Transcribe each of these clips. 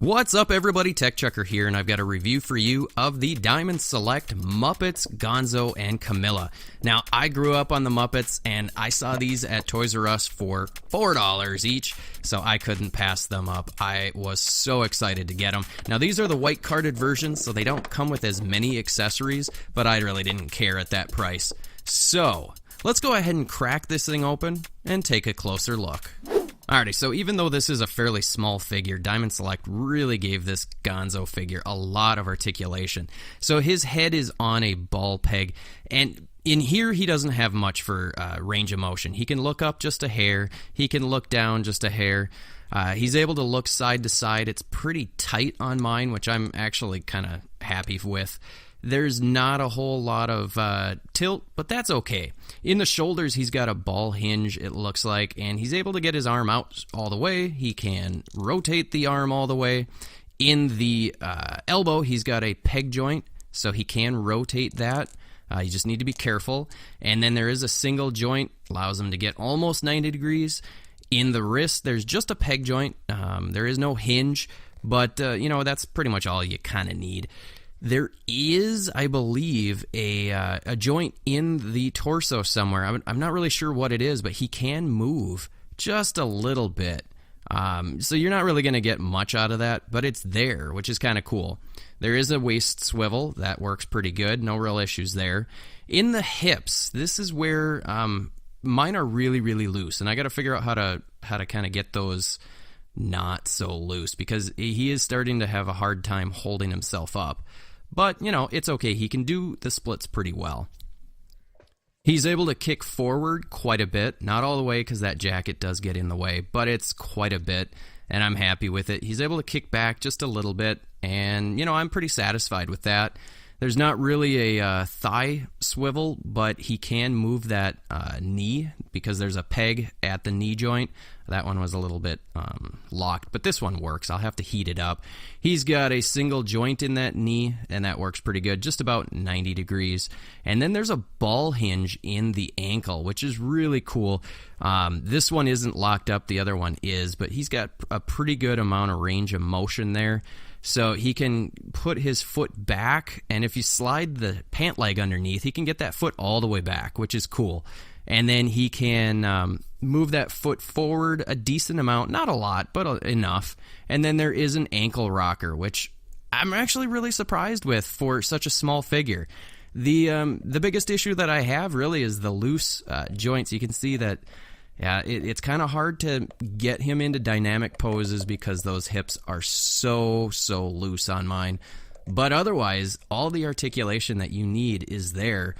What's up everybody, Tech Chucker here, and I've got a review for you of the Diamond Select Muppets, Gonzo, and Camilla. Now, I grew up on the Muppets, and I saw these at Toys R Us for $4 each, so I couldn't pass them up. I was so excited to get them. Now, these are the white carded versions, so they don't come with as many accessories, but I really didn't care at that price. So, let's go ahead and crack this thing open and take a closer look. Alrighty, so even though this is a fairly small figure, Diamond Select really gave this Gonzo figure a lot of articulation. So his head is on a ball peg, and in here he doesn't have much for range of motion. He can look up just a hair, he can look down just a hair. He's able to look side to side. It's pretty tight on mine, which I'm actually kind of happy with. There's not a whole lot of tilt, but that's okay. In the shoulders, he's got a ball hinge, it looks like, and he's able to get his arm out all the way. He can rotate the arm all the way. In the elbow, he's got a peg joint, so he can rotate that. You just need to be careful. And then there is a single joint, allows him to get almost 90 degrees. In the wrist, there's just a peg joint. There is no hinge, but, you know, that's pretty much all you kind of need. There is, I believe, a joint in the torso somewhere. I'm not really sure what it is, but he can move just a little bit. So you're not really going to get much out of that, but it's there, which is kind of cool. There is a waist swivel. That works pretty good. No real issues there. In the hips, this is where mine are really, really loose, and I got to figure out how to kind of get those not so loose, because he is starting to have a hard time holding himself up. But, you know, it's okay. He can do the splits pretty well. He's able to kick forward quite a bit. Not all the way, because that jacket does get in the way, but it's quite a bit, and I'm happy with it. He's able to kick back just a little bit, and, you know, I'm pretty satisfied with that. There's not really a thigh swivel, but he can move that knee, because there's a peg at the knee joint. That one was a little bit locked, but this one works. I'll have to heat it up. He's got a single joint in that knee, and that works pretty good, just about 90 degrees. And then there's a ball hinge in the ankle, which is really cool. This one isn't locked up, the other one is, but he's got a pretty good amount of range of motion there. So he can put his foot back, and if you slide the pant leg underneath, he can get that foot all the way back, which is cool. And then he can move that foot forward a decent amount, not a lot, but enough. And then there is an ankle rocker, which I'm actually really surprised with for such a small figure. The biggest issue that I have really is the loose joints. You can see that. Yeah, it's kind of hard to get him into dynamic poses because those hips are so loose on mine. But otherwise, all the articulation that you need is there.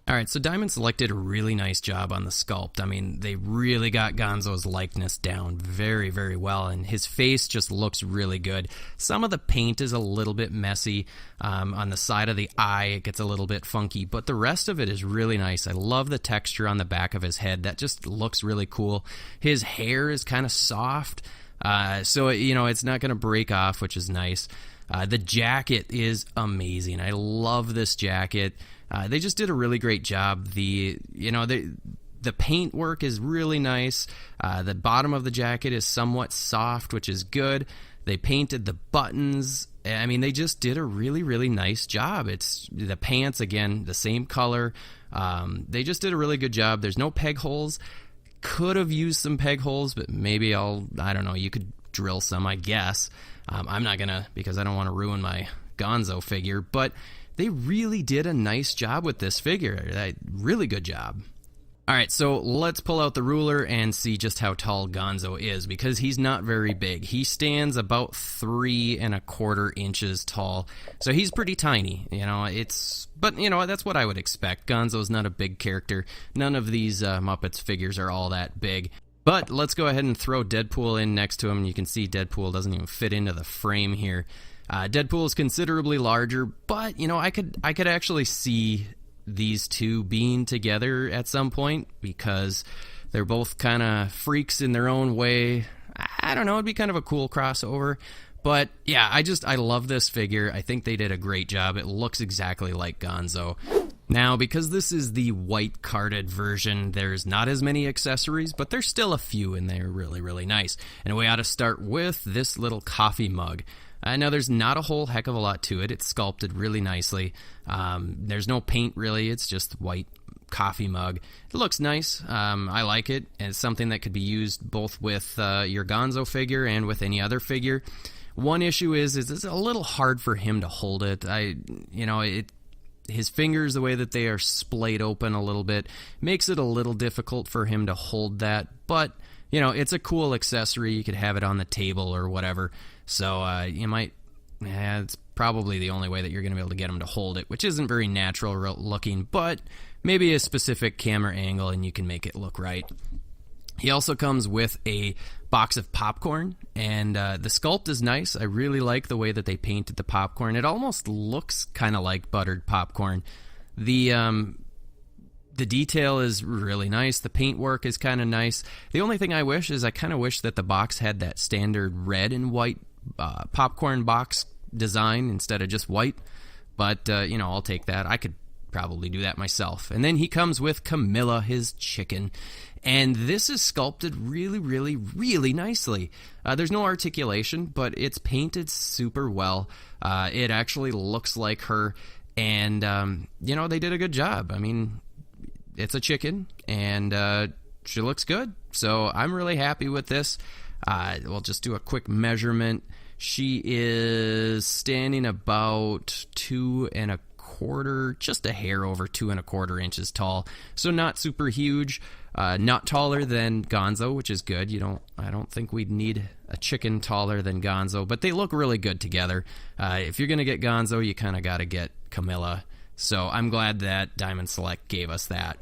Alright, so Diamond Select did a really nice job on the sculpt. I mean, they really got Gonzo's likeness down very, very well, and his face just looks really good. Some of the paint is a little bit messy. On the side of the eye, it gets a little bit funky, but the rest of it is really nice. I love the texture on the back of his head. That just looks really cool. His hair is kind of soft, so, you know, it's not going to break off, which is nice. The jacket is amazing. I love this jacket. They just did a really great job. The paint work is really nice. The bottom of the jacket is somewhat soft, which is good. They painted the buttons. I mean, they just did a really, really nice job. It's the pants, again, the same color. They just did a really good job. There's no peg holes. Could have used some peg holes, but maybe I don't know, you could drill some, I guess. I'm not gonna, because I don't want to ruin my Gonzo figure, but they really did a nice job with this figure. Really good job. Alright, so let's pull out the ruler and see just how tall Gonzo is, because he's not very big. He stands about 3 1/4 inches tall, so he's pretty tiny. You know, but you know, that's what I would expect. Gonzo's not a big character. None of these Muppets figures are all that big. But let's go ahead and throw Deadpool in next to him, and you can see Deadpool doesn't even fit into the frame here. Deadpool is considerably larger, but, you know, I could actually see these two being together at some point, because they're both kind of freaks in their own way. I don't know, it'd be kind of a cool crossover. But, yeah, I love this figure. I think they did a great job. It looks exactly like Gonzo. Now, because this is the white carded version, there's not as many accessories, but there's still a few in there really, really nice. And we ought to start with this little coffee mug. Now, there's not a whole heck of a lot to it. It's sculpted really nicely. There's no paint, really. It's just white coffee mug. It looks nice. I like it. And it's something that could be used both with your Gonzo figure and with any other figure. One issue is it's a little hard for him to hold it. His fingers, the way that they are splayed open a little bit, makes it a little difficult for him to hold that. But, it's a cool accessory. You could have it on the table or whatever. So it's probably the only way that you're going to be able to get him to hold it, which isn't very natural looking, but maybe a specific camera angle and you can make it look right. He also comes with a box of popcorn, and the sculpt is nice. I really like the way that they painted the popcorn. It almost looks kind of like buttered popcorn. The detail is really nice. The paintwork is kind of nice. The only thing I wish is I kind of wish that the box had that standard red and white popcorn box design instead of just white. But, I'll take that. I could probably do that myself. And then he comes with Camilla, his chicken. And this is sculpted really, really, really nicely. There's no articulation, but it's painted super well. It actually looks like her. And, they did a good job. I mean, it's a chicken, and she looks good. So I'm really happy with this. We'll just do a quick measurement. She is standing about 2 1/4, just a hair over 2 1/4 inches tall. So not super huge, not taller than Gonzo, which is good. I don't think we'd need a chicken taller than Gonzo, but they look really good together. If you're gonna get Gonzo, you kind of got to get Camilla. So I'm glad that Diamond Select gave us that.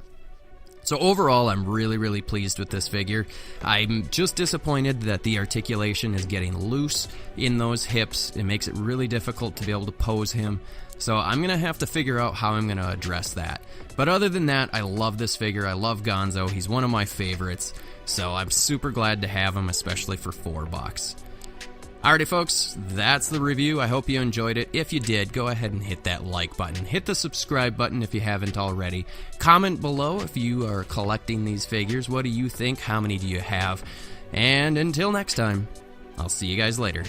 So overall, I'm really, really pleased with this figure. I'm just disappointed that the articulation is getting loose in those hips. It makes it really difficult to be able to pose him. So I'm going to have to figure out how I'm going to address that. But other than that, I love this figure. I love Gonzo. He's one of my favorites. So I'm super glad to have him, especially for $4. Alrighty folks, that's the review. I hope you enjoyed it. If you did, go ahead and hit that like button. Hit the subscribe button if you haven't already. Comment below if you are collecting these figures. What do you think? How many do you have? And until next time, I'll see you guys later.